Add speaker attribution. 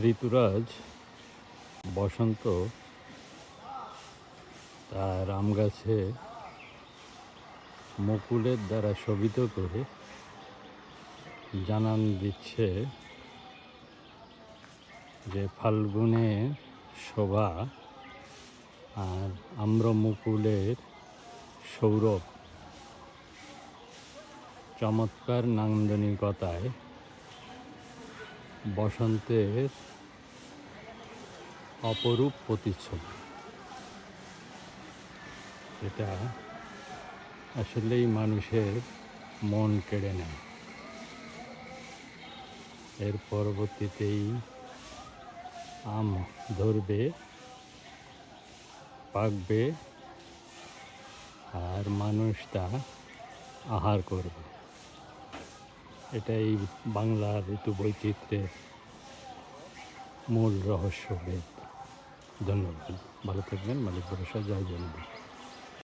Speaker 1: ঋতুরাজ বসন্ত তার আম গাছে মুকুলের দ্বারা শোভিত করে জানান দিচ্ছে যে ফাল্গুনের শোভা আর আম্র মুকুলের সৌরভ চমৎকার নান্দনিকতায় বসন্তের অপরূপ প্রতিচ্ছবি। এটা আসলেই মানুষের মন কেড়ে নেয়। এর পরবর্তীতেই আম ধরবে, পাকবে, আর মানুষ তা আহার করবে। এটাই বাংলার ঋতু বৈচিত্র্যের মূল রহস্যভেদ। ধন্যবাদ। ভালো থাকবেন। মালিক ভরসা। জয় জননী।